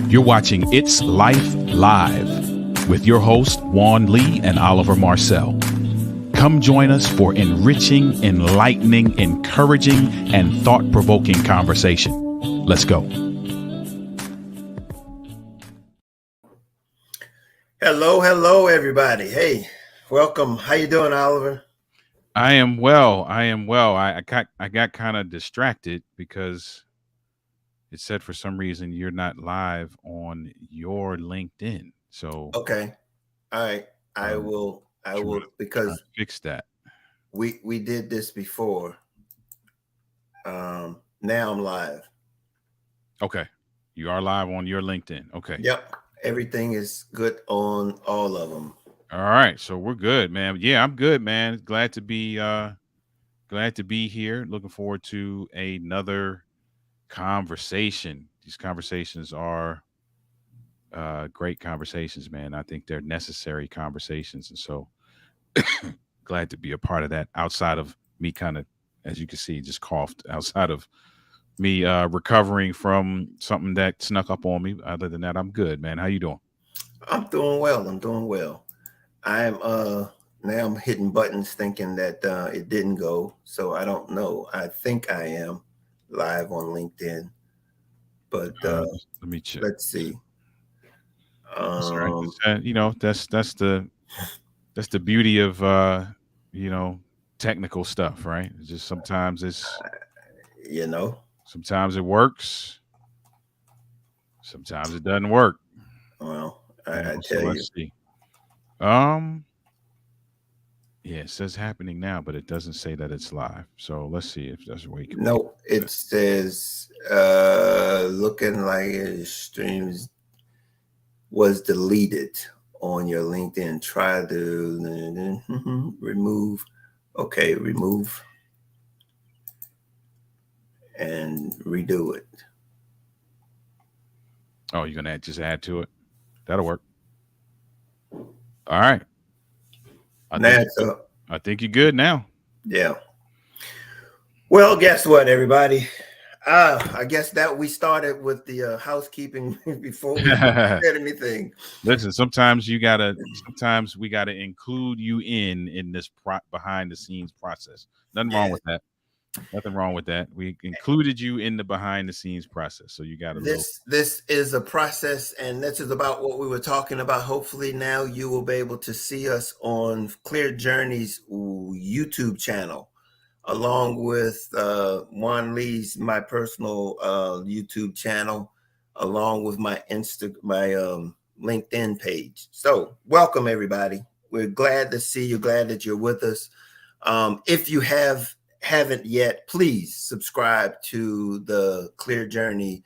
You're watching It's Life Live with your hosts, Juan Lee and Oliver Marcel. Come join us for enriching, enlightening, encouraging, and thought-provoking conversation. Let's go. Hello, everybody. Hey, welcome. How you doing, Oliver? I am well. I got kind of distracted because it said for some reason you're not live on your LinkedIn. So Okay. All right. I um, will try to because fix that. we did this before. Now I'm live. Okay, you are live on your LinkedIn. Okay. Yep. Everything is good on all of them. All right, so we're good, man. Yeah, I'm good, man. Glad to be here. Looking forward to another conversation. These conversations are great conversations, man. I think they're necessary conversations, and so glad to be a part of that. Outside of me, kind of, as you can see, just coughed. Outside of me recovering from something that snuck up on me. Other than that, I'm good, man. How you doing? I'm doing well. Now I'm hitting buttons thinking that it didn't go. So I don't know. I think I am live on LinkedIn, but Let me check. let's see. That's all right. Um, That's the beauty of technical stuff, right? It's just you know, sometimes it works, sometimes it doesn't work. well, I So tell you. let's see. Um, yeah, it says happening now, but it doesn't say that it's live. So let's see if there's a way. No, it says looking like it streams was deleted on your LinkedIn. Try to remove. Okay, remove and redo it. Oh, you're gonna just add to it. That'll work. All right. I think you're good now. Yeah. Well, guess what, everybody? I guess that we started with the housekeeping before we said anything. Listen, sometimes we gotta include you in this behind the scenes process. Nothing wrong with that. Nothing wrong with that. We included you in the behind the scenes process, so you got a little. This is a process, and this is about what we were talking about. Hopefully, now you will be able to see us on Clear Journey's YouTube channel, along with Juan Lee's my personal YouTube channel, along with my LinkedIn page. So, welcome everybody. We're glad to see you. Glad that you're with us. If you haven't yet, please subscribe to the Clear Journey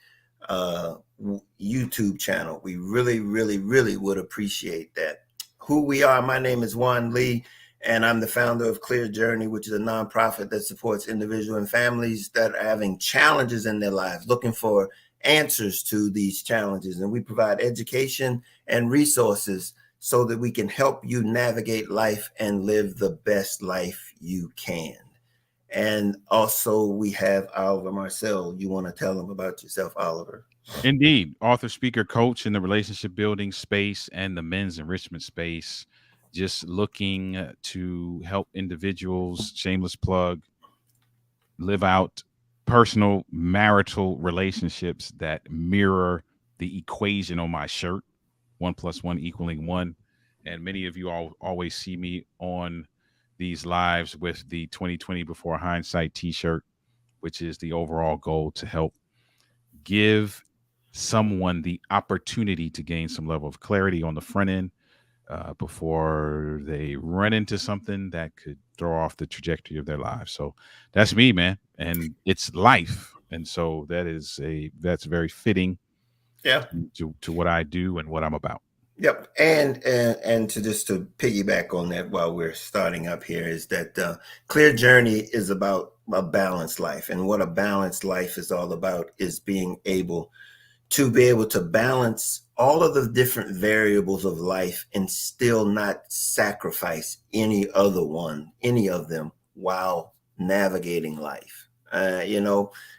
YouTube channel. We really would appreciate that. Who we are, my name is Juan Lee, and I'm the founder of Clear Journey, which is a nonprofit that supports individuals and families that are having challenges in their lives, looking for answers to these challenges. And we provide education and resources so that we can help you navigate life and live the best life you can. And also we have Oliver Marcel. You want to tell them about yourself, Oliver? Indeed. Author, speaker, coach in the relationship building space and the men's enrichment space. Just looking to help individuals, shameless plug, live out personal marital relationships that mirror the equation on my shirt, 1+1 = 1. And many of you all always see me on these lives with the 2020 Before Hindsight t-shirt, which is the overall goal to help give someone the opportunity to gain some level of clarity on the front end before they run into something that could throw off the trajectory of their lives. So that's me, man, and it's life, and so that's very fitting. Yeah. To what I do and what I'm about. Yep. And to just to piggyback on that while we're starting up here is that Clear Journey is about a balanced life. And what a balanced life is all about is being able to balance all of the different variables of life and still not sacrifice any of them while navigating life.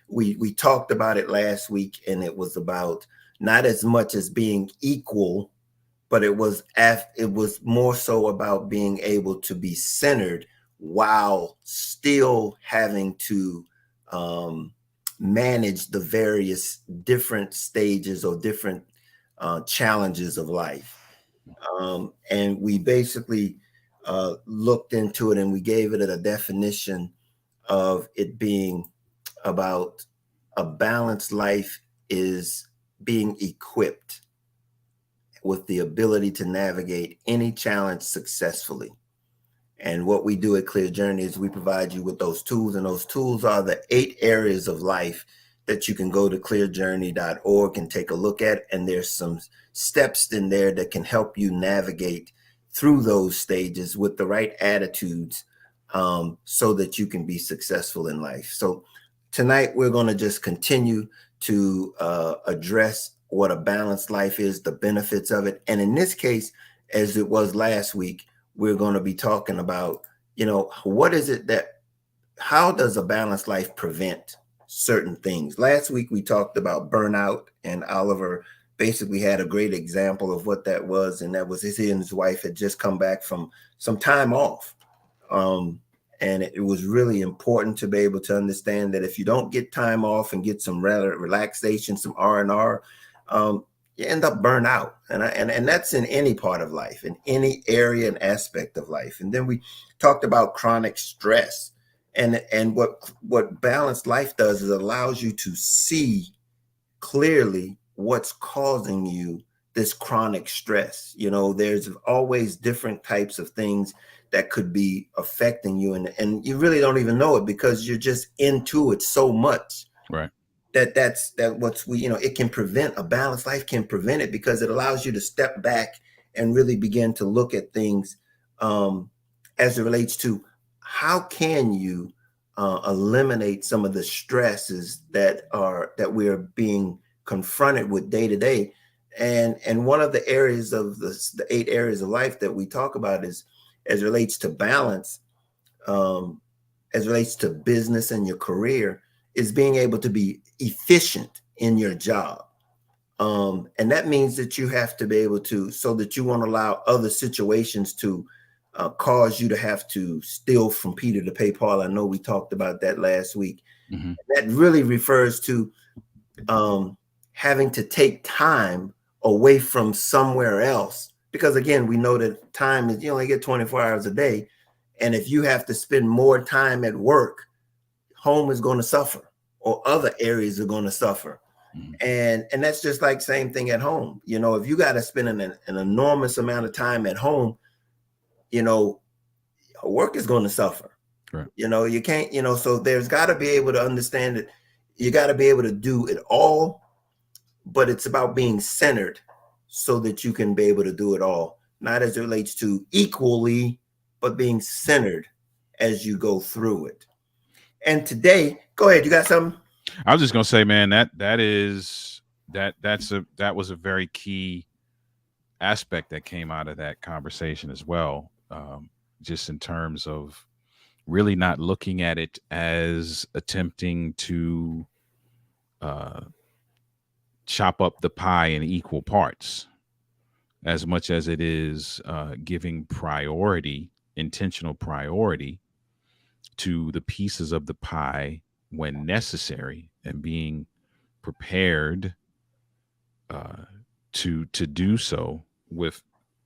We talked about it last week, and it was about not as much as being equal, but it was more so about being able to be centered while still having to manage the various different stages or different challenges of life. And we basically looked into it, and we gave it a definition of it being about a balanced life is being equipped with the ability to navigate any challenge successfully. And what we do at Clear Journey is we provide you with those tools, and those tools are the 8 areas of life that you can go to clearjourney.org and take a look at. And there's some steps in there that can help you navigate through those stages with the right attitudes, so that you can be successful in life. So tonight we're going to just continue to address what a balanced life is, the benefits of it. And in this case, as it was last week, we're going to be talking about, what is it how does a balanced life prevent certain things? Last week, we talked about burnout, and Oliver basically had a great example of what that was. And that was he and his wife had just come back from some time off. And it was really important to be able to understand that if you don't get time off and get some relaxation, some R&R, you end up burnt out. And that's in any part of life, in any area and aspect of life. And then we talked about chronic stress. And what balanced life does is it allows you to see clearly what's causing you this chronic stress. There's always different types of things that could be affecting you, and you really don't even know it because you're just into it so much. Right. It can prevent a balanced life, can prevent it because it allows you to step back and really begin to look at things as it relates to how can you eliminate some of the stresses that we're being confronted with day to day. And one of the areas of the 8 areas of life that we talk about is, as it relates to balance, as it relates to business and your career, is being able to be efficient in your job. And that means that you have to be able to, so that you won't allow other situations to cause you to have to steal from Peter to pay Paul. I know we talked about that last week. Mm-hmm. That really refers to having to take time away from somewhere else. Because again, we know that time is, you only get 24 hours a day. And if you have to spend more time at work, home is going to suffer, or other areas are going to suffer. Mm-hmm. And that's just like same thing at home. If you got to spend an enormous amount of time at home, work is going to suffer. Right. You can't, so there's got to be able to understand that you got to be able to do it all, but it's about being centered so that you can be able to do it all, not as it relates to equally, but being centered as you go through it. And today, go ahead. You got something? I was just gonna say, man, that was a very key aspect that came out of that conversation as well. Just in terms of really not looking at it as attempting to chop up the pie in equal parts, as much as it is giving intentional priority to the pieces of the pie when necessary, and being prepared to do so with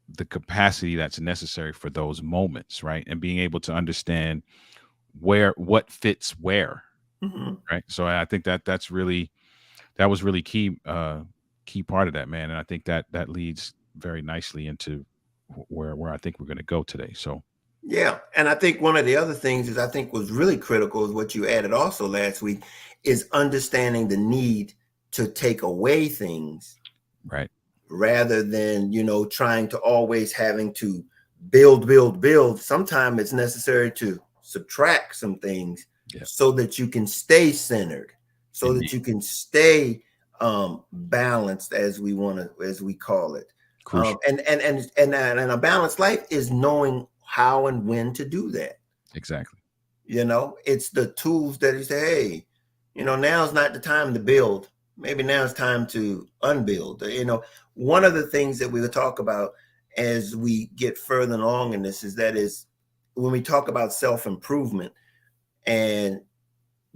the capacity that's necessary for those moments, right? And being able to understand what fits where. Mm-hmm. Right. So I think that was really key part of that, man. And I think that leads very nicely into where I think we're going to go today. So yeah. And I think one of the other things is I think was really critical is what you added also last week is understanding the need to take away things. Right. Rather than, trying to always having to build. Sometimes it's necessary to subtract some things so that you can stay centered, so that you can stay balanced, as we call it. And a balanced life is knowing how and when to do that. Exactly. It's the tools that you say, hey, now's not the time to build. maybe now it's time to unbuild. One of the things that we will talk about as we get further along in this is when we talk about self-improvement and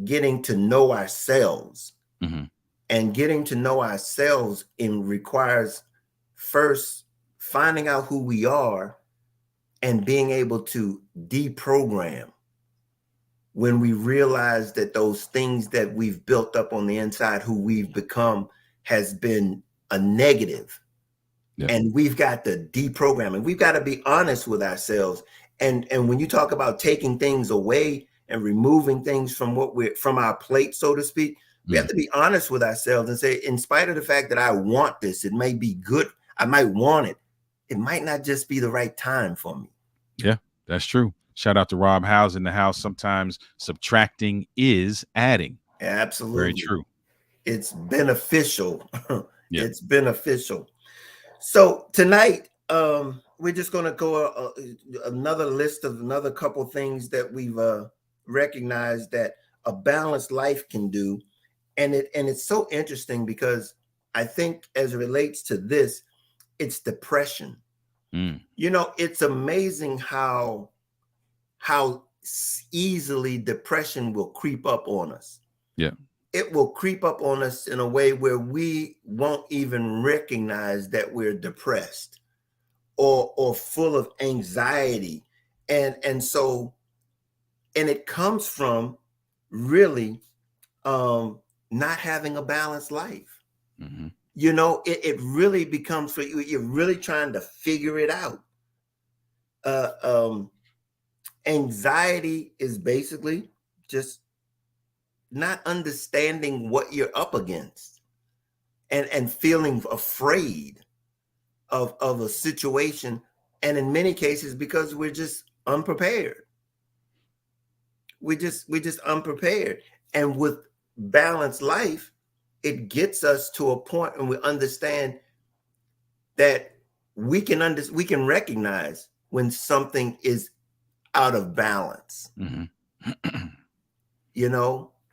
getting to know ourselves. Mm-hmm. And getting to know ourselves requires first finding out who we are and being able to deprogram when we realize that those things that we've built up on the inside, who we've become, has been a negative. Yep. And we've got to deprogram, and we've got to be honest with ourselves. And when you talk about taking things away and removing things from from our plate, so to speak, we have to be honest with ourselves and say, in spite of the fact that I want this, it may be good, I might want it, it might not just be the right time for me. Yeah, that's true. Shout out to Rob House in the house. Sometimes subtracting is adding. Absolutely. Very true. It's beneficial. Yeah. It's beneficial. So tonight, we're just going to go another list of another couple things that we've recognized that a balanced life can do. And it's so interesting because I think as it relates to this, it's depression. It's amazing how easily depression will creep up on us. Yeah. It will creep up on us in a way where we won't even recognize that we're depressed or full of anxiety. And it comes from really not having a balanced life. Mm-hmm. It really becomes for you. You're really trying to figure it out. Anxiety is basically just not understanding what you're up against and feeling afraid of a situation. And in many cases, because we're just unprepared. We're just unprepared. And with balanced life, it gets us to a point and we understand that we can recognize when something is out of balance. Mm-hmm.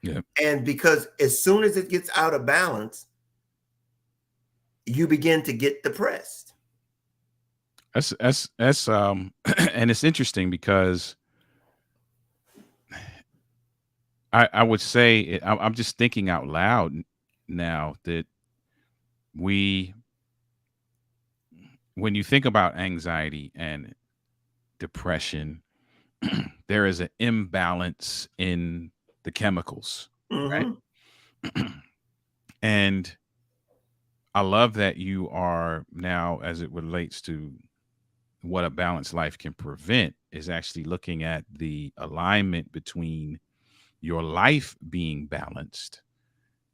Yeah. And because as soon as it gets out of balance, you begin to get depressed. That's and it's interesting because I would say I'm just thinking out loud now that when you think about anxiety and depression, there is an imbalance in the chemicals, right? And I love that you are now, as it relates to what a balanced life can prevent, is actually looking at the alignment between your life being balanced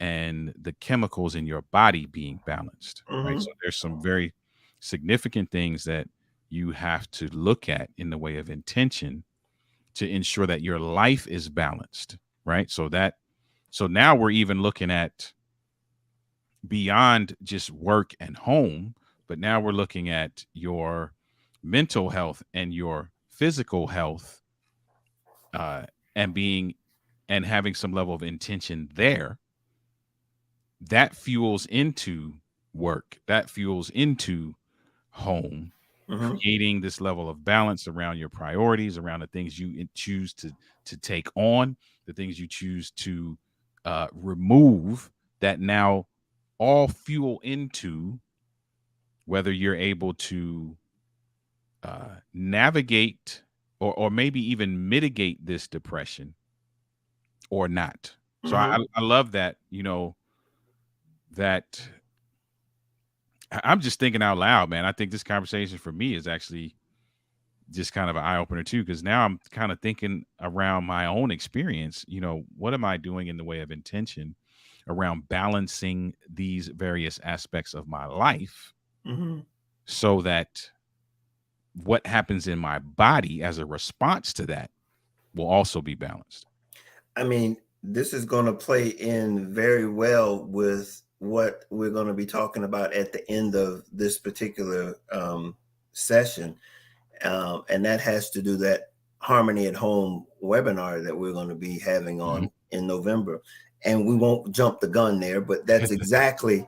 and the chemicals in your body being balanced, right? So there's some very significant things that you have to look at in the way of intention to ensure that your life is balanced, right? So now we're even looking at beyond just work and home, but now we're looking at your mental health and your physical health, and having some level of intention there. That fuels into work, that fuels into home, creating this level of balance around your priorities, around the things you choose to take on, the things you choose to remove, that now all fuel into whether you're able to navigate or maybe even mitigate this depression or not. So I love that, that I'm just thinking out loud, man. I think this conversation for me is actually just kind of an eye opener too, because now I'm kind of thinking around my own experience. What am I doing in the way of intention around balancing these various aspects of my life, so that what happens in my body as a response to that will also be balanced. I mean, this is going to play in very well with what we're going to be talking about at the end of this particular session. And that has to do that Harmony at Home webinar that we're going to be having on in November. and we won't jump the gun there, but that's exactly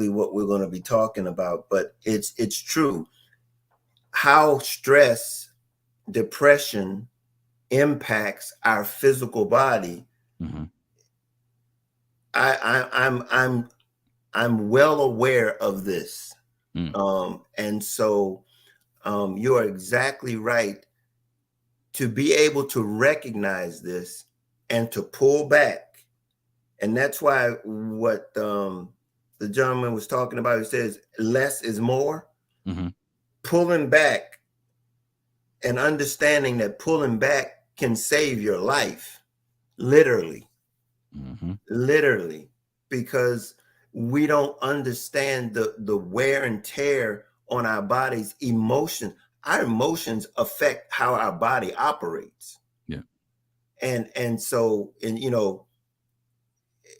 what we're going to be talking about. But it's true how stress, depression impacts our physical body. Mm-hmm. I'm well aware of this. And so you are exactly right to be able to recognize this and to pull back. And that's why what the gentleman was talking about, he says less is more. Mm-hmm. Pulling back and understanding that pulling back can save your life, literally. Mm-hmm. Literally, because we don't understand the wear and tear on our body's emotions. Our emotions affect how our body operates. Yeah. And so, and you know,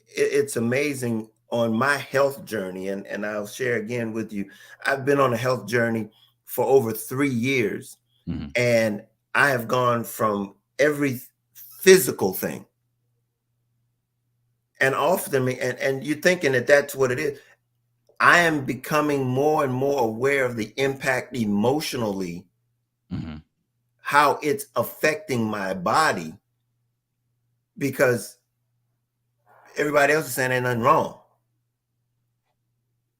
it's amazing on my health journey, and I'll share again with you. I've been on a health journey for over 3 years, Mm-hmm. and I have gone from every physical thing. And often, and you're thinking that that's what it is. I am becoming more and more aware of the impact emotionally, Mm-hmm. how it's affecting my body, because everybody else is saying ain't nothing wrong.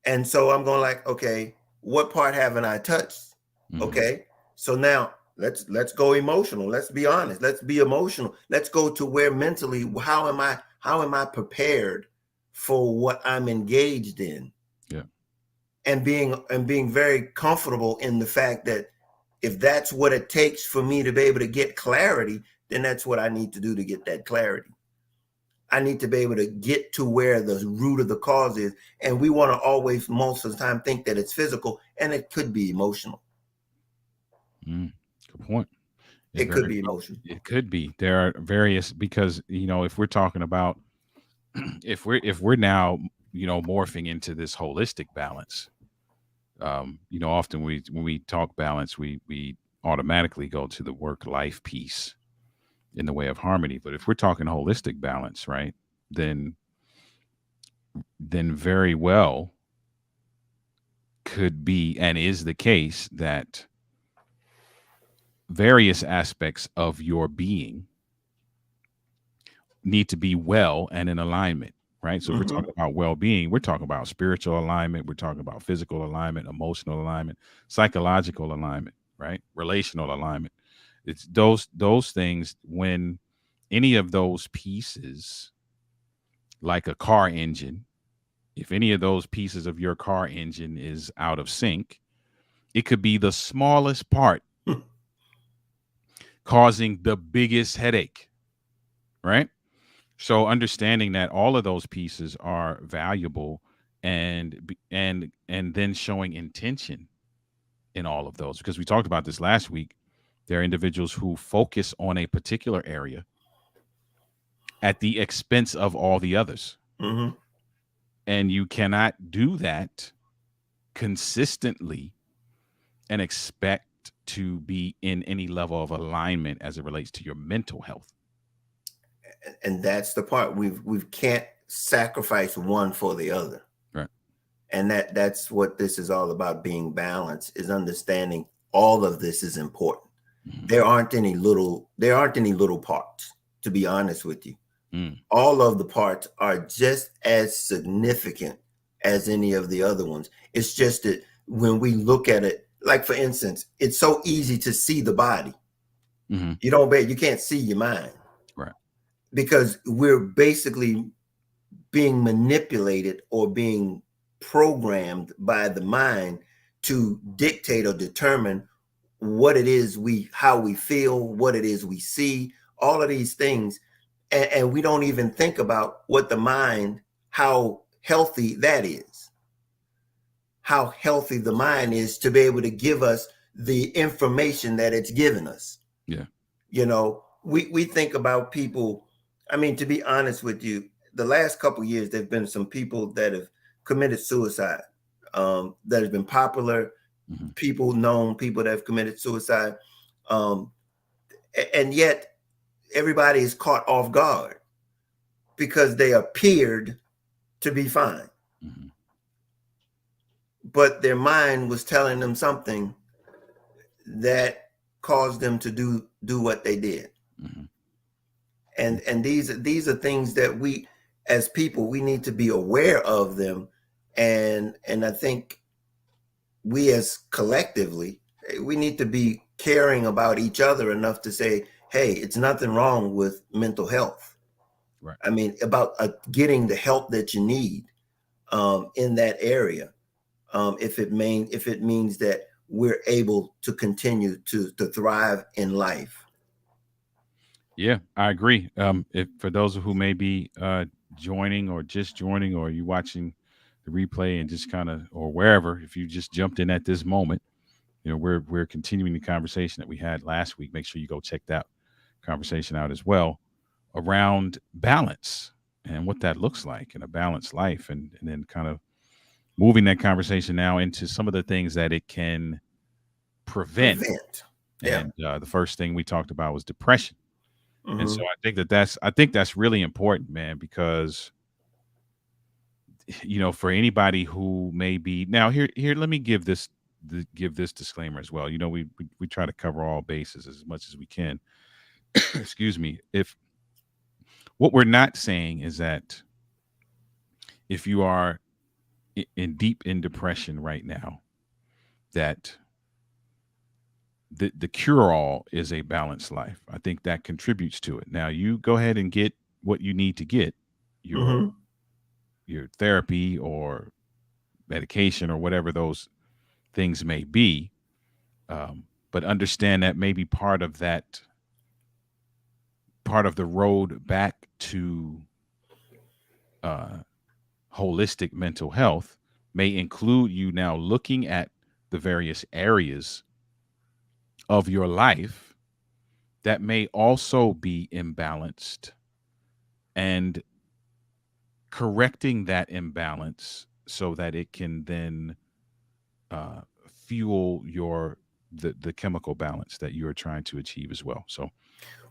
And so I'm going like, okay, what part haven't I touched? Mm-hmm. Okay. So now let's go emotional. Let's be honest. Let's be emotional. Let's go to where mentally, how am I prepared for what I'm engaged in? Yeah. And being very comfortable in the fact that if that's what it takes for me to be able to get clarity, then that's what I need to do to get that clarity. I need to be able to get to where the root of the cause is. And we want to always, most of the time, think that it's physical, and it could be emotional. Good point. It could be emotional. It could be. There are various, because if we're talking about if we're now morphing into this holistic balance, often when we talk balance, we automatically go to the work-life piece in the way of harmony. But if we're talking holistic balance, right, then very well could be and is the case that various aspects of your being need to be well and in alignment, right? So if we're talking about well-being, we're talking about spiritual alignment, we're talking about physical alignment, emotional alignment, psychological alignment, right? Relational alignment. It's those things. When any of those pieces, like a car engine, if any of those pieces of your car engine is out of sync, it could be the smallest part causing the biggest headache, right? So understanding that all of those pieces are valuable, and then showing intention in all of those, because we talked about this last week. There are individuals who focus on a particular area at the expense of all the others. Mm-hmm. And you cannot do that consistently and expect to be in any level of alignment as it relates to your mental health. And that's the part we can't sacrifice one for the other. Right. And that's what this is all about. Being balanced is understanding all of this is important. Mm-hmm. There aren't any little parts, to be honest with you. All of the parts are just as significant as any of the other ones. It's just that when we look at it, like for instance, it's so easy to see the body. Mm-hmm. You can't see your mind. Right. Because we're basically being manipulated or being programmed by the mind to dictate or determine what it is how we feel, what it is we see, all of these things. And we don't even think about what the mind, how healthy that is, how healthy the mind is to be able to give us the information that it's given us. Yeah. We think about people. I mean, to be honest with you, the last couple of years, there've been some people that have committed suicide, that has been popular, people that have committed suicide. And yet everybody is caught off guard. because they appeared to be fine. Mm-hmm. But their mind was telling them something that caused them to do what they did. Mm-hmm. And these are things that we, as people, we need to be aware of them. And I think we as collectively, we need to be caring about each other enough to say, hey, it's nothing wrong with mental health. Right. I mean, about getting the help that you need in that area. If it means that we're able to continue to thrive in life. Yeah, I agree. If for those who may be joining or just joining, or you watching the replay and just kind of, or wherever, if you just jumped in at this moment, we're continuing the conversation that we had last week. Make sure you go check that conversation out as well, around balance and what that looks like in a balanced life, and then kind of moving that conversation now into some of the things that it can prevent. Yeah. And the first thing we talked about was depression. Mm-hmm. And so I think that's really important, man, because for anybody who may be now here, let me give this disclaimer as well. We try to cover all bases as much as we can. Excuse me. If what we're not saying is that if you are in deep in depression right now, that the cure all is a balanced life. I think that contributes to it. Now you go ahead and get what you need to get, your Mm-hmm. your therapy or medication or whatever those things may be. But understand that maybe part of the road back to uh, holistic mental health may include you now looking at the various areas of your life that may also be imbalanced, and correcting that imbalance so that it can then fuel the chemical balance that you're trying to achieve as well. So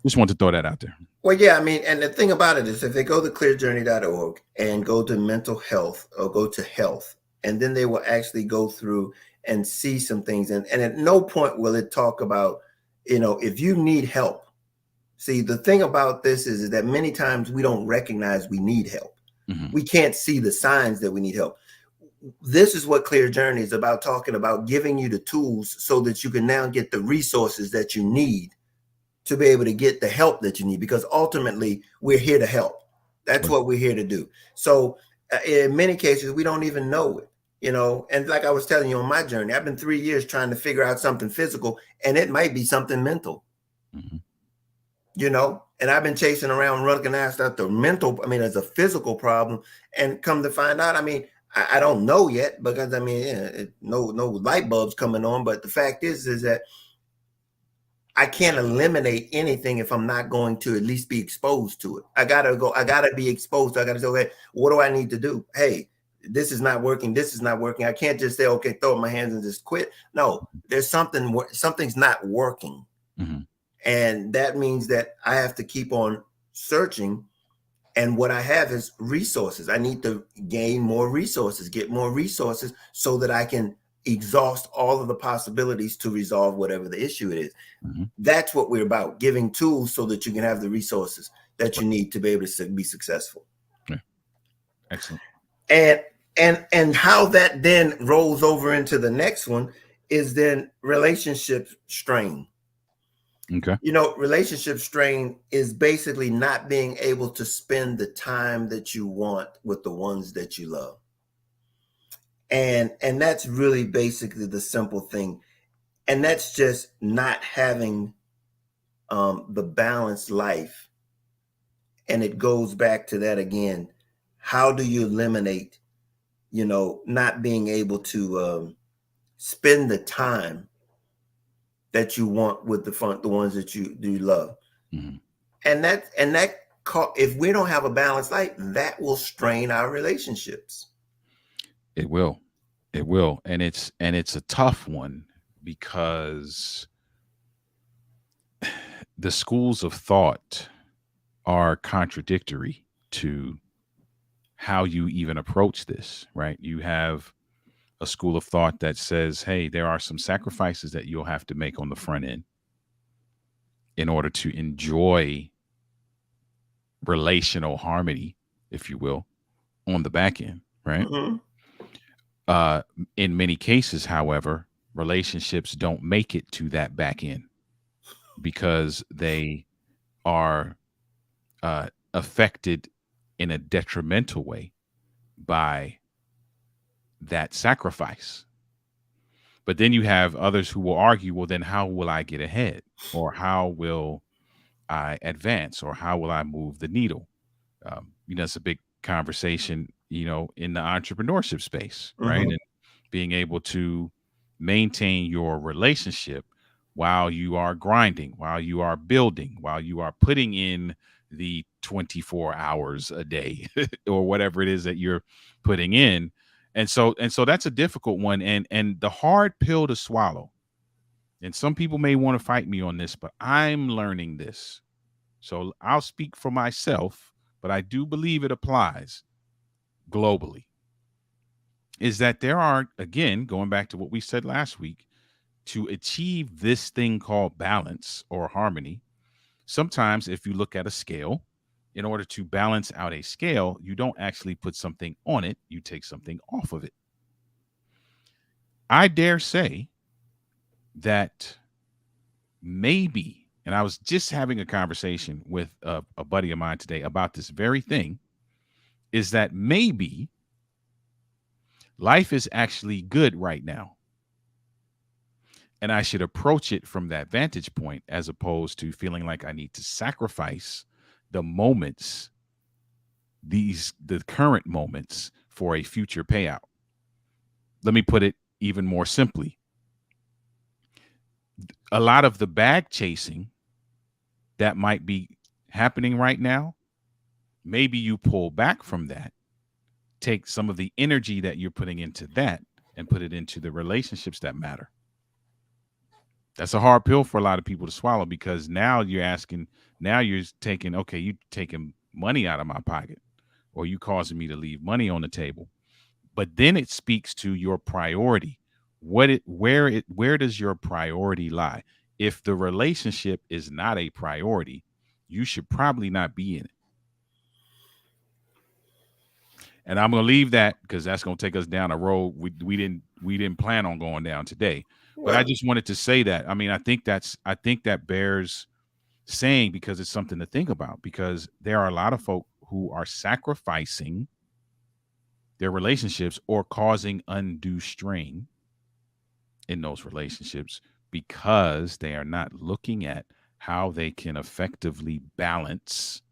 just want to throw that out there. Well, yeah, I mean, and the thing about it is if they go to clearjourney.org and go to mental health or go to health, and then they will actually go through and see some things. And at no point will it talk about, if you need help. See, the thing about this is that many times we don't recognize we need help. Mm-hmm. We can't see the signs that we need help. This is what Clear Journey is about, talking about giving you the tools so that you can now get the resources that you need to be able to get the help that you need, because ultimately we're here to help. That's Right. what we're here to do. So in many cases, we don't even know it, and like I was telling you on my journey, I've been 3 years trying to figure out something physical, and it might be something mental, Mm-hmm. and I've been chasing around looking after the mental, as a physical problem, and come to find out, I don't know yet, because no light bulbs coming on, but the fact is that I can't eliminate anything if I'm not going to at least be exposed to it. I gotta be exposed. I gotta say, okay, what do I need to do? Hey, this is not working. This is not working. I can't just say, okay, throw up my hands and just quit. No, there's something's not working. Mm-hmm. And that means that I have to keep on searching. And what I have is resources. I need to gain more resources, get more resources so that I can exhaust all of the possibilities to resolve whatever the issue it is. Mm-hmm. That's what we're about, giving tools so that you can have the resources that you need to be able to be successful. Yeah. Excellent. And how that then rolls over into the next one is then relationship strain. Okay. Relationship strain is basically not being able to spend the time that you want with the ones that you love. And that's really basically the simple thing. And that's just not having the balanced life. And it goes back to that again. How do you eliminate, not being able to spend the time that you want with the ones that you love? Mm-hmm. And that if we don't have a balanced life, that will strain our relationships. It will. And it's a tough one, because the schools of thought are contradictory to how you even approach this, right? You have a school of thought that says, hey, there are some sacrifices that you'll have to make on the front end in order to enjoy relational harmony, if you will, on the back end, right? Mm-hmm. Uh, in many cases, however, relationships don't make it to that back end because they are affected in a detrimental way by that sacrifice. But then you have others who will argue, well, then how will I get ahead? Or how will I advance? Or how will I move the needle? It's a big conversation, in the entrepreneurship space, right? Mm-hmm. And being able to maintain your relationship while you are grinding, while you are building, while you are putting in the 24 hours a day or whatever it is that you're putting in. And so that's a difficult one, and the hard pill to swallow. And some people may want to fight me on this, but I'm learning this. So I'll speak for myself, but I do believe it applies globally. Is that there are, again, going back to what we said last week, to achieve this thing called balance or harmony, sometimes if you look at a scale, in order to balance out a scale, you don't actually put something on it, you take something off of it. I dare say that maybe, and I was just having a conversation with a buddy of mine today about this very thing, is that maybe life is actually good right now. And I should approach it from that vantage point as opposed to feeling like I need to sacrifice the moments, the current moments, for a future payout. Let me put it even more simply. A lot of the bag chasing that might be happening right now, maybe you pull back from that, take some of the energy that you're putting into that and put it into the relationships that matter. That's a hard pill for a lot of people to swallow, because now you're taking, okay, you taking money out of my pocket, or you causing me to leave money on the table. But then it speaks to your priority. Where does your priority lie? If the relationship is not a priority, you should probably not be in it. And I'm going to leave that because that's going to take us down a road we didn't plan on going down today. But I just wanted to say that. I mean, I think that bears saying, because it's something to think about, because there are a lot of folk who are sacrificing their relationships or causing undue strain in those relationships because they are not looking at how they can effectively balance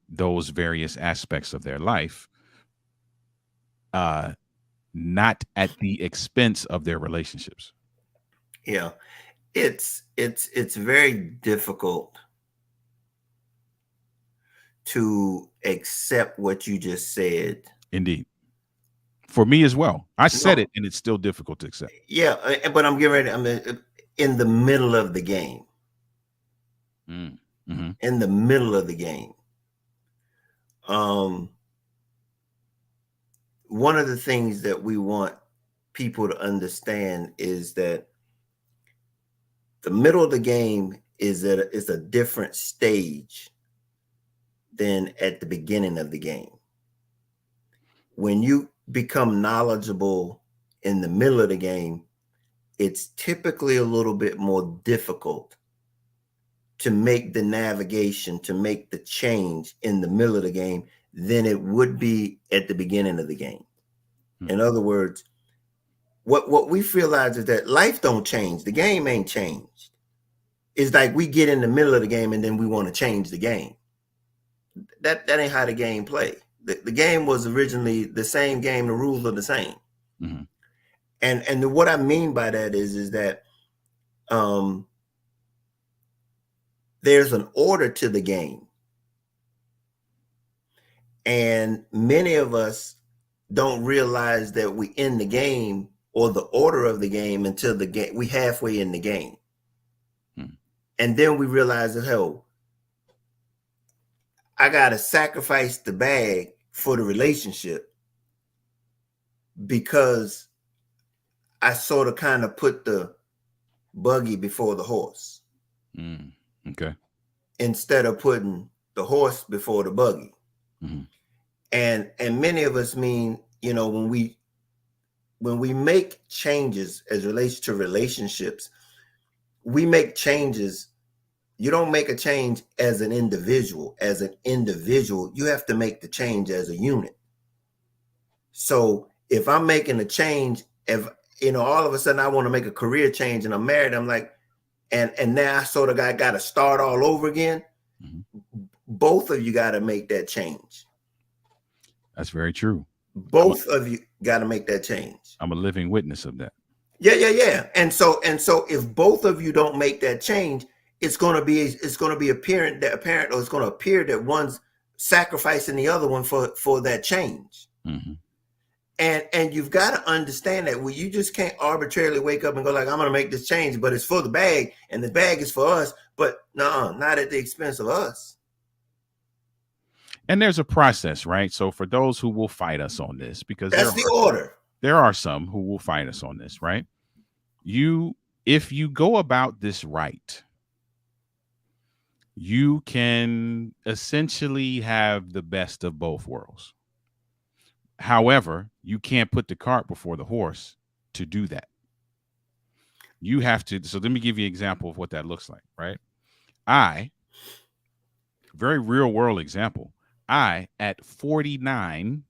those various aspects of their life, not at the expense of their relationships. Yeah, it's very difficult to accept what you just said. Indeed. For me as well. I said it, and it's still difficult to accept. Yeah, but I'm getting ready. I'm in the middle of the game. Mm-hmm. In the middle of the game. One of the things that we want people to understand is that the middle of the game is a different stage than at the beginning of the game. When you become knowledgeable in the middle of the game, it's typically a little bit more difficult to make the navigation, to make the change in the middle of the game than it would be at the beginning of the game. In other words, what we realize is that life don't change. The game ain't changed. It's like we get in the middle of the game and then we want to change the game. That ain't how the game play. The game was originally the same game. The rules are the same. Mm-hmm. And what I mean by that is that there's an order to the game. And many of us don't realize that we in the game or the order of the game until we halfway in the game. And then we realize that, hell, I got to sacrifice the bag for the relationship because I sort of kind of put the buggy before the horse. Okay. Instead of putting the horse before the buggy. Mm-hmm. And many of us mean, you know, when we make changes as relates to relationships, we make changes. You don't make a change as an individual. As an individual, you have to make the change as a unit. So if I'm making a change, if, you know, all of a sudden I want to make a career change and I'm married, I'm like, and now I sort of got to start all over again. Mm-hmm. Both of you got to make that change. That's very true. Both of you got to make that change. I'm a living witness of that. Yeah. And so if both of you don't make that change, it's going to be apparent, or it's going to appear that one's sacrificing the other one for that change. Mm-hmm. And you've got to understand that you just can't arbitrarily wake up and go like, I'm going to make this change, but it's for the bag and the bag is for us. But no, not at the expense of us. And there's a process, right? So for those who will fight us on this, because that's the order. There are some who will fight us on this, right? If you go about this right, you can essentially have the best of both worlds. However, you can't put the cart before the horse to do that. You have to. So let me give you an example of what that looks like, right? Very real world example. At 49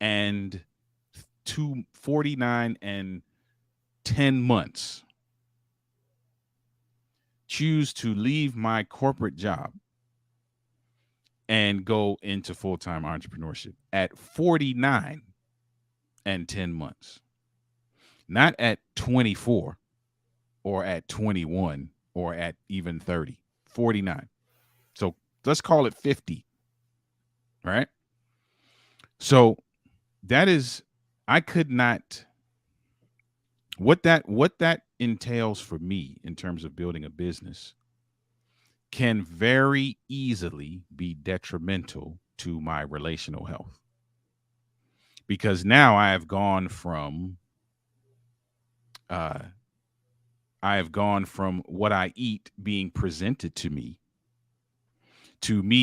and 10 months, choose to leave my corporate job and go into full-time entrepreneurship at 49 and 10 months, not at 24 or at 21 or at even 30, 49. So let's call it 50, right? So that is, I could not, what that entails for me in terms of building a business can very easily be detrimental to my relational health. Because now I have gone from what I eat being presented to me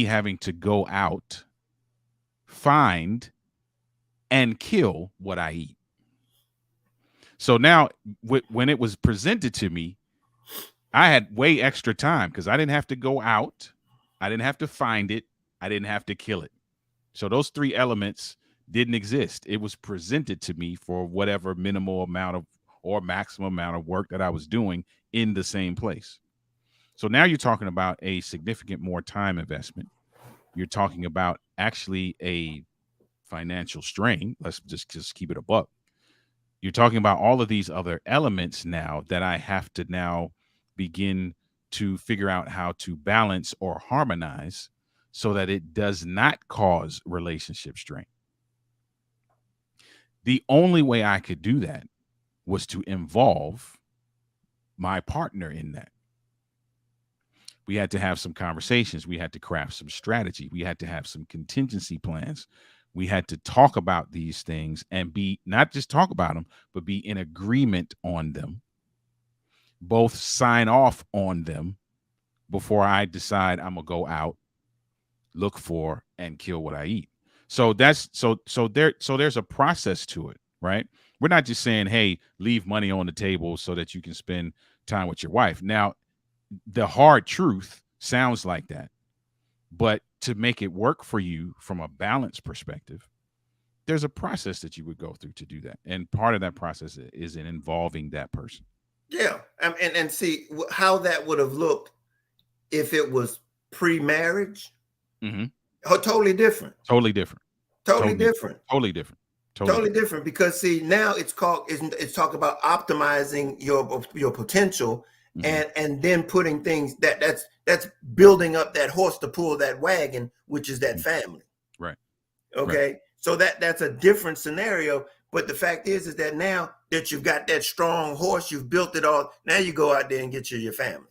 having to go out, find, and kill what I eat. So now when it was presented to me, I had way extra time because I didn't have to go out. I didn't have to find it. I didn't have to kill it. So those three elements didn't exist. It was presented to me for whatever minimal amount of or maximum amount of work that I was doing in the same place. So now you're talking about a significant more time investment. You're talking about actually a financial strain. Let's just keep it a buck. You're talking about all of these other elements now that I have to now begin to figure out how to balance or harmonize so that it does not cause relationship strain. The only way I could do that was to involve my partner in that. We had to have some conversations. We had to craft some strategy. We had to have some contingency plans. We had to talk about these things and be not just talk about them, but be in agreement on them. Both sign off on them before I decide I'm gonna go out, look for, and kill what I eat. So there's a process to it, right? We're not just saying, hey, leave money on the table so that you can spend time with your wife. Now, the hard truth sounds like that, but to make it work for you from a balance perspective, there's a process that you would go through to do that. And part of that process is in involving that person. Yeah. And see how that would have looked if it was pre-marriage. Mm-hmm. Oh, totally different. Totally different. Because see, now it's talk about optimizing your potential. Mm-hmm. and then putting things that's building up that horse to pull that wagon, which is that family. Right. Okay. Right. So that's a different scenario. But the fact is that now that you've got that strong horse, you've built it all. Now you go out there and get your family.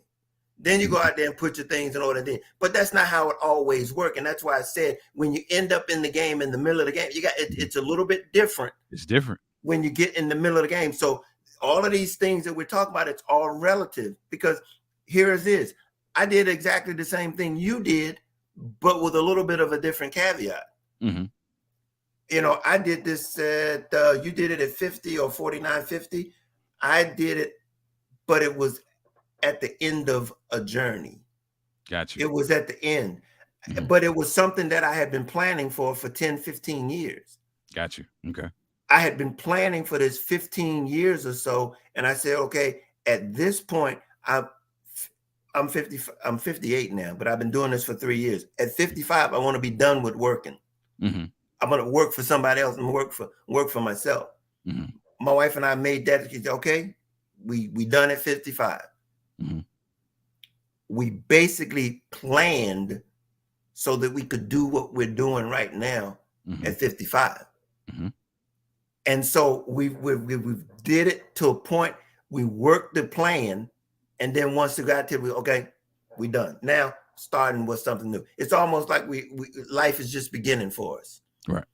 Then you go out there and put your things in order. Then, but that's not how it always works. And that's why I said when you end up in the game, in the middle of the game, it's a little bit different. It's different when you get in the middle of the game. So all of these things that we're talking about, it's all relative, because here it is. I did exactly the same thing you did, but with a little bit of a different caveat. Mm-hmm. You know, I did this at, you did it at 50 or 49.50. I did it, but it was at the end of a journey. Gotcha. It was at the end, but it was something that I had been planning for 10, 15 years. Got you. Okay. I had been planning for this 15 years or so. And I said, okay, at this point, I'm 58 now, but I've been doing this for 3 years. At 55, I want to be done with working. Mm-hmm. I'm going to work for somebody else and work for myself. Mm-hmm. My wife and I made that. Okay, we done at 55. Mm-hmm. We basically planned so that we could do what we're doing right now at 55. Mm-hmm. And so we did it to a point. We worked the plan, and then once we got to we done. Now starting with something new. It's almost like we life is just beginning for us. Right.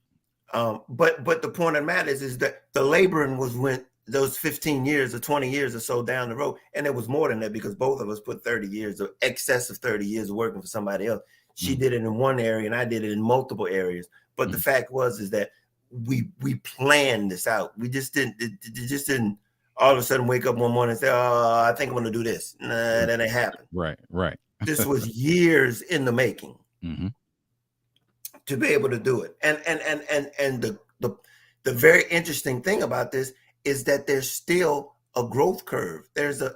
But the point of the matter is that the laboring was when those 15 years or 20 years or so down the road, and it was more than that because both of us put 30 years or excess of 30 years of working for somebody else. She did it in one area and I did it in multiple areas. But the fact is that we planned this out. We just didn't all of a sudden wake up one morning and say, oh, I think I'm going to do this. Nah, that ain't happened. Right. This was years in the making to be able to do it. And the very interesting thing about this is that there's still a growth curve. There's a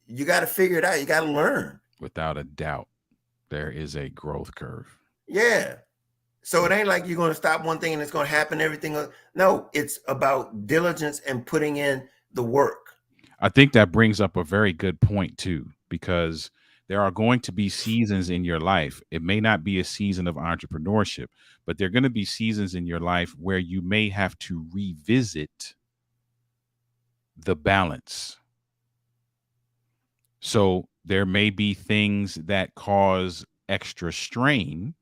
you got to figure it out. You got to learn. Without a doubt, there is a growth curve. Yeah. So it ain't like you're going to stop one thing and it's going to happen everything. No, it's about diligence and putting in the work. I think that brings up a very good point too, because there are going to be seasons in your life. It may not be a season of entrepreneurship, but there are going to be seasons in your life where you may have to revisit the balance. So there may be things that cause extra strain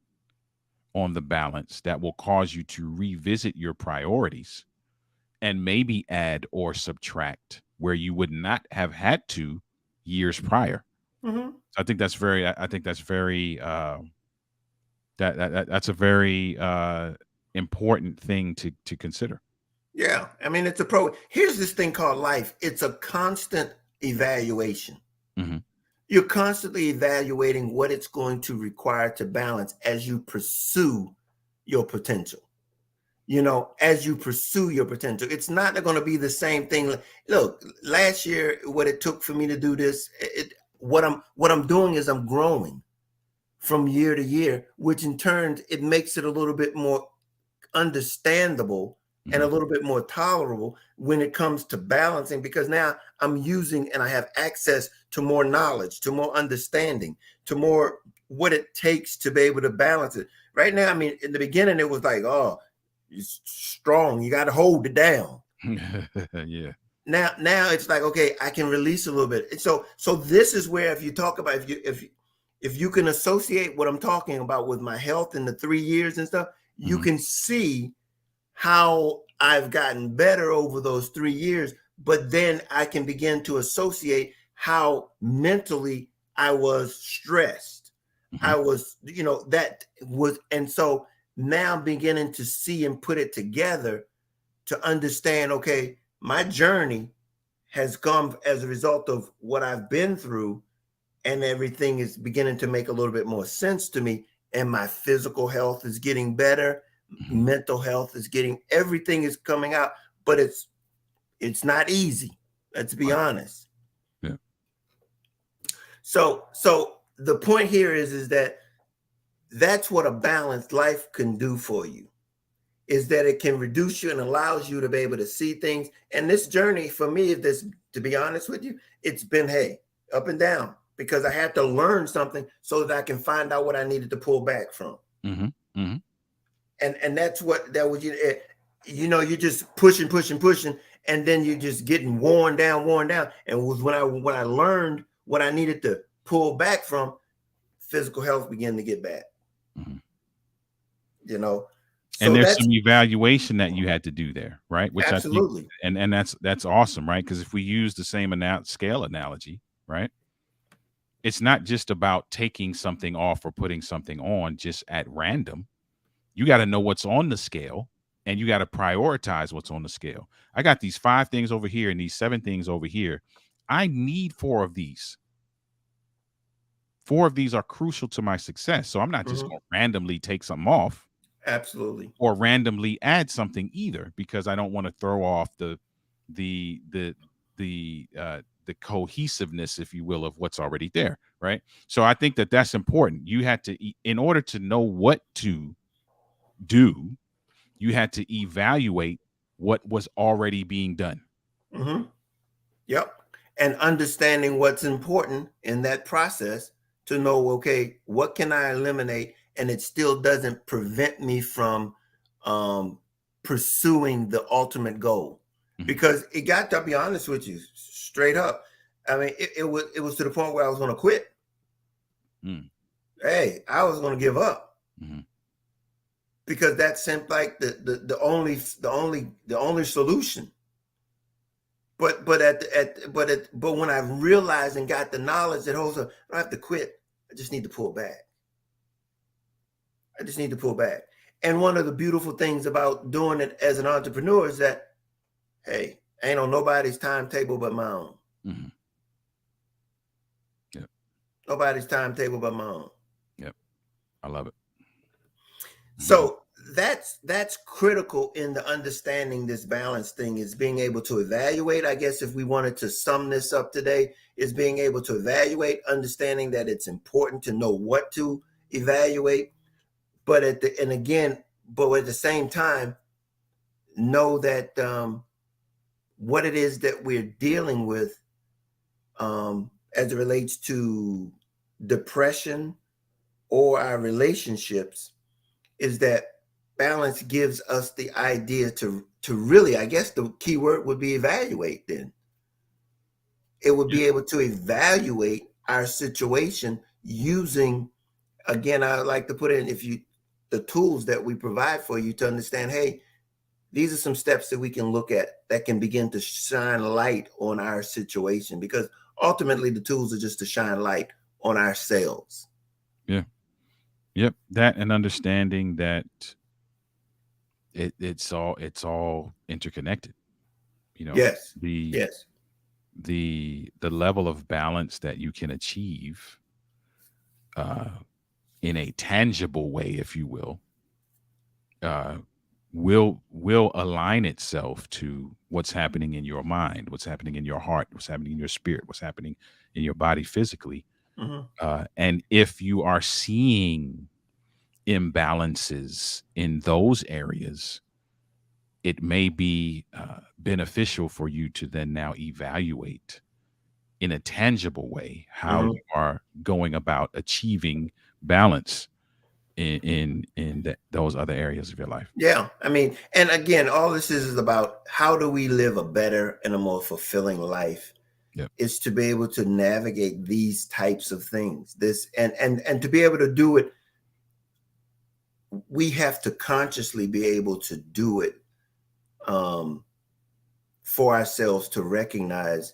on the balance that will cause you to revisit your priorities and maybe add or subtract where you would not have had to years prior. So I think that's very that's a very important thing to consider. Yeah. I mean, here's this thing called life. It's a constant evaluation. You're constantly evaluating what it's going to require to balance as you pursue your potential. You know, as you pursue your potential, it's not going to be the same thing. Look, last year, what it took for me to do this, what I'm doing is I'm growing from year to year, which in turn, it makes it a little bit more understandable and a little bit more tolerable when it comes to balancing, because now I'm using and I have access to more knowledge, to more understanding, to more what it takes to be able to balance it. Right now, I mean, in the beginning, it was like, oh, it's strong. You got to hold it down. Yeah. Now it's like, okay, I can release a little bit. And so this is where, if you talk about, if you can associate what I'm talking about with my health in the 3 years and stuff, you can see how I've gotten better over those 3 years, but then I can begin to associate how mentally I was stressed. I was, and so now I'm beginning to see and put it together to understand, okay, my journey has come as a result of what I've been through, and everything is beginning to make a little bit more sense to me. And my physical health is getting better. Mental health is everything is coming out, but it's not easy. Let's be honest. Yeah. So the point here is that that's what a balanced life can do for you, is that it can reduce you and allows you to be able to see things. And this journey for me, to be honest with you, it's been, up and down, because I had to learn something so that I can find out what I needed to pull back from. And that's what that was, you're just pushing. and then you're just getting worn down. And it was when I learned what I needed to pull back from, physical health began to get bad. Mhm. You know, And so there's that's some evaluation that you had to do there, right? Which I think, absolutely. and that's awesome, right? Because if we use the same scale analogy, right? It's not just about taking something off or putting something on just at random. You got to know what's on the scale, and you got to prioritize what's on the scale. I got these 5 things over here and these 7 things over here. I need 4 of these. 4 of these are crucial to my success. So I'm not just going to randomly take something off. Absolutely. Or randomly add something either, because I don't want to throw off the cohesiveness, if you will, of what's already there, right? So I think that that's important. You had to, in order to know what to do, you had to evaluate what was already being done. Mm-hmm. Yep. And understanding what's important in that process to know, okay, what can I eliminate? And it still doesn't prevent me from pursuing the ultimate goal. Mhm. Because it got to be honest with you, straight up. I mean, it was to the point where I was going to quit. Hey, I was going to give up. Because that seemed like the only solution. But when I realized and got the knowledge that holds up, I don't have to quit. I just need to pull back. And one of the beautiful things about doing it as an entrepreneur is that, hey, ain't on nobody's timetable but my own. Yep. Nobody's timetable but my own. Yep. I love it. So that's critical in the understanding this balance thing, is being able to evaluate. I guess if we wanted to sum this up today, is being able to evaluate, understanding that it's important to know what to evaluate, but at the same time, know that what it is that we're dealing with as it relates to depression or our relationships is that balance gives us the idea to really, I guess the key word would be evaluate. Then it would be able to evaluate our situation using, again, I like to put in, the tools that we provide for you to understand, hey, these are some steps that we can look at that can begin to shine light on our situation, because ultimately the tools are just to shine light on ourselves. Yeah. Yep. That, and understanding that it's all interconnected. You know, Yes. the level of balance that you can achieve in a tangible way, if you will align itself to what's happening in your mind, what's happening in your heart, what's happening in your spirit, what's happening in your body physically. And if you are seeing imbalances in those areas, it may be beneficial for you to then now evaluate in a tangible way how you are going about achieving balance in those other areas of your life. Yeah. I mean, and again, all this is about how do we live a better and a more fulfilling life. Yep. Is to be able to navigate these types of things. This and to be able to do it, we have to consciously be able to do it for ourselves, to recognize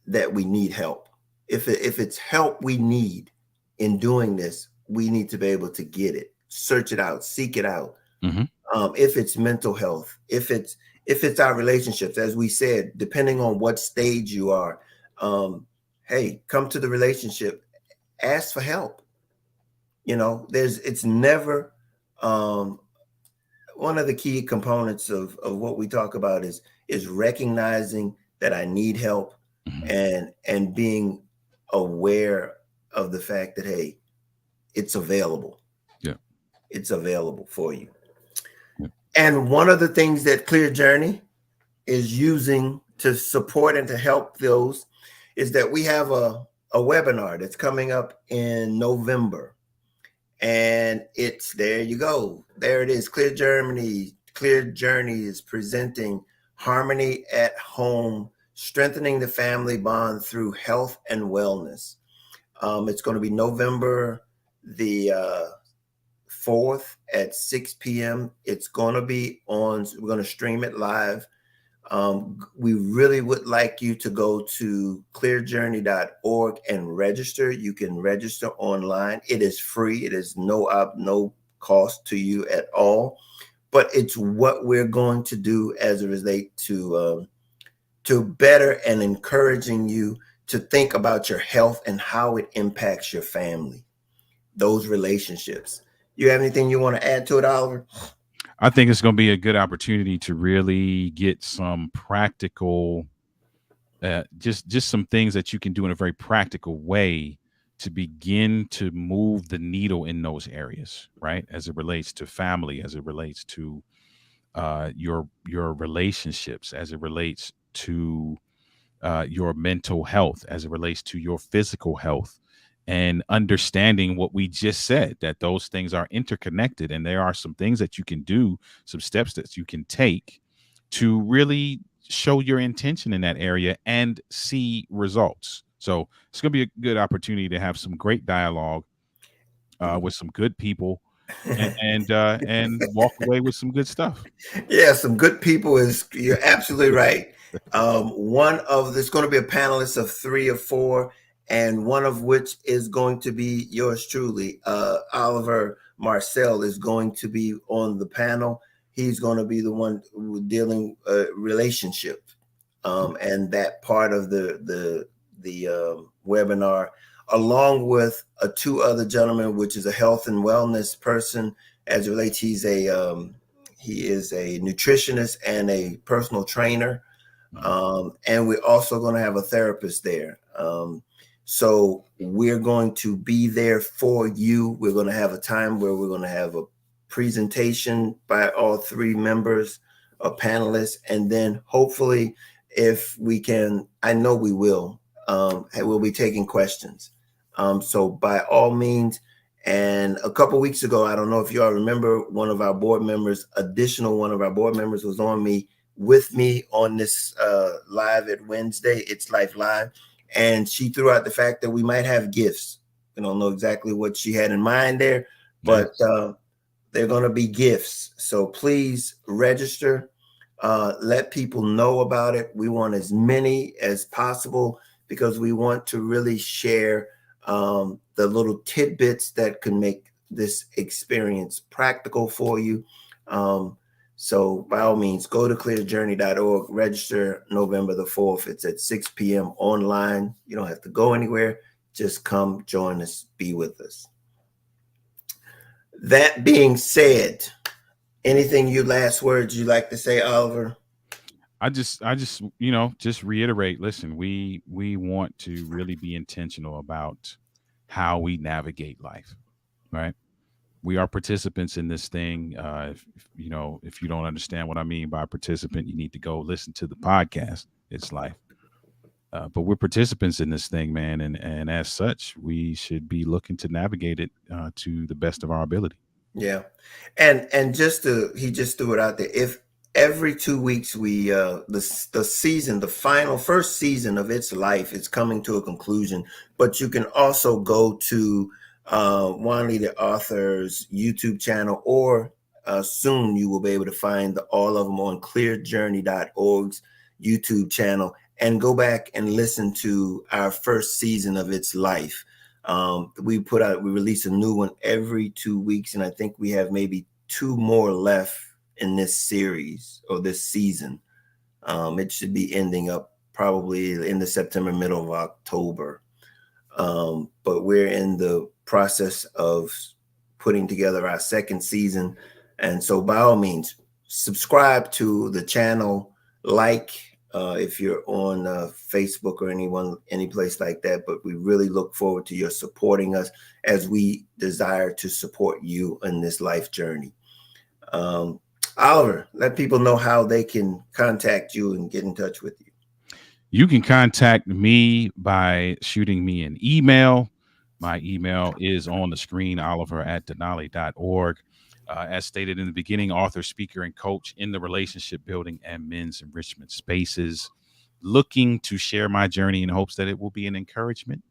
that we need help. If it's help we need in doing this, we need to be able to get it, search it out, seek it out. If it's mental health, if it's our relationships, as we said, depending on what stage you are, hey, come to the relationship, ask for help. It's never one of the key components of what we talk about is recognizing that I need help, and being aware of the fact that, hey, it's available. Yeah. It's available for you. Yeah. And one of the things that Clear Journey is using to support and to help those is that we have a webinar that's coming up in November. And there you go. There it is. Clear Journey is presenting Harmony at Home, Strengthening the Family Bond Through Health and Wellness. It's going to be November the 4th at 6 p.m. It's going to be on, we're going to stream it live. We really would like you to go to clearjourney.org and register. You can register online. It is free. It is no cost to you at all. But it's what we're going to do as it relates to better and encouraging you to think about your health and how it impacts your family, those relationships. You have anything you want to add to it, Oliver? I think it's going to be a good opportunity to really get some practical, just some things that you can do in a very practical way to begin to move the needle in those areas, right? As it relates to family, as it relates to your relationships, as it relates to your mental health, as it relates to your physical health, and understanding what we just said, that those things are interconnected, and there are some things that you can do, some steps that you can take to really show your intention in that area and see results. So it's going to be a good opportunity to have some great dialogue with some good people, and walk away with some good stuff. Yeah, some good people is, you're absolutely right. There's going to be a panelist of 3 or 4, and one of which is going to be yours truly. Oliver Marcel is going to be on the panel. He's going to be the one dealing relationship, and that part of the webinar, along with 2 other gentlemen, which is a health and wellness person as it relates. He is a nutritionist and a personal trainer. And we're also going to have a therapist there. So we're going to be there for you. We're going to have a time where we're going to have a presentation by all 3 members, panelists, and then hopefully, if we can, I know we will, we'll be taking questions. So by all means. And a couple of weeks ago, I don't know if you all remember, one of our board members was with me on this live at Wednesday, It's Life Live. And she threw out the fact that we might have gifts. We don't know exactly what she had in mind there, but they're going to be gifts. So please register. Let people know about it. We want as many as possible because we want to really share the little tidbits that can make this experience practical for you. So by all means, go to clearjourney.org, register November the 4th. It's at 6 p.m. online. You don't have to go anywhere. Just come join us, be with us. That being said, anything last words you'd like to say, Oliver? I just just reiterate, listen, we want to really be intentional about how we navigate life, right? We are participants in this thing. If you don't understand what I mean by participant, you need to go listen to the podcast. It's life. But we're participants in this thing, man. And as such, we should be looking to navigate it to the best of our ability. Yeah. And he just threw it out there. If every 2 weeks the first season of It's Life is coming to a conclusion, but you can also go to Juan Lee, the author's YouTube channel, or soon you will be able to find all of them on clearjourney.org's YouTube channel, and go back and listen to our first season of It's Life. We release a new one every 2 weeks, and I think we have maybe 2 more left in this series or this season. It should be ending up probably in the September, middle of October. But we're in the process of putting together our second season. And so by all means, subscribe to the channel, if you're on Facebook or any place like that. But we really look forward to your supporting us as we desire to support you in this life journey. Oliver, let people know how they can contact you and get in touch with you. You can contact me by shooting me an email. My email is on the screen, oliver@denali.org. As stated in the beginning, author, speaker, and coach in the relationship building and men's enrichment spaces, looking to share my journey in hopes that it will be an encouragement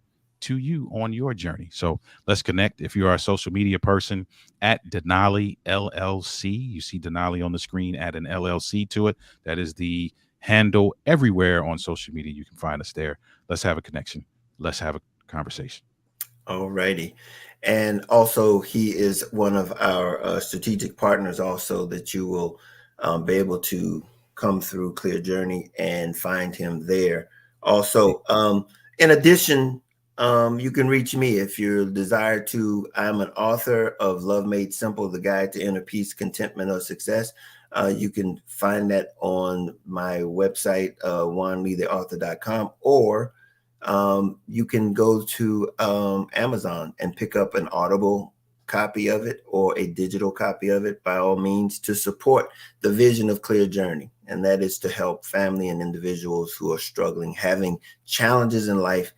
to you on your journey. So let's connect. If you are a social media person, at Denali LLC, you see Denali on the screen, add an LLC to it. That is the handle everywhere on social media. You can find us there. Let's have a connection. Let's have a conversation. All righty. And also, he is one of our strategic partners also that you will be able to come through Clear Journey and find him there. Also, in addition, you can reach me if you desire to. I'm an author of Love Made Simple, The Guide to Inner Peace, Contentment, or Success. You can find that on my website, juanleetheauthor.com, or you can go to Amazon and pick up an Audible copy of it or a digital copy of it, by all means, to support the vision of Clear Journey. And that is to help family and individuals who are struggling, having challenges in life.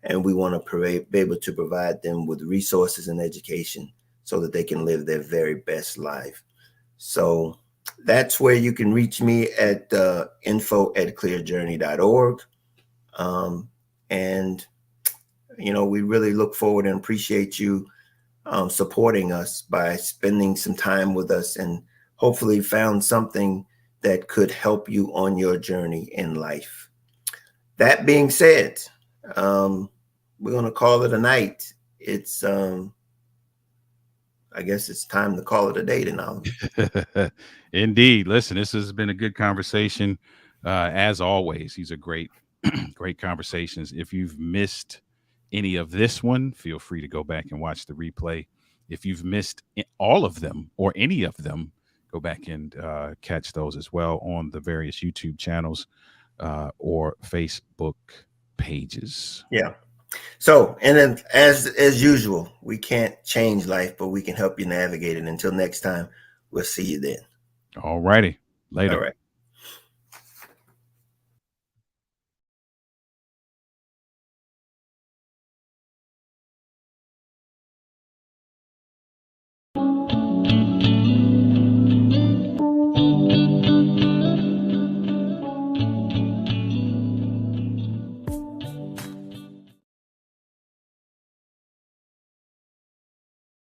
And we want to be able to provide them with resources and education so that they can live their very best life. So that's where you can reach me at info@clearjourney.org. And, we really look forward and appreciate you supporting us by spending some time with us, and hopefully found something that could help you on your journey in life. That being said, we're going to call it a night. It's, I guess it's time to call it a day now. Indeed. Listen, this has been a good conversation. As always, these are great conversations. If you've missed any of this one, feel free to go back and watch the replay. If you've missed all of them or any of them, go back and catch those as well on the various YouTube channels or Facebook pages. Yeah. So, and then as usual, we can't change life, but we can help you navigate it. Until next time, we'll see you then. All righty. Later. All right.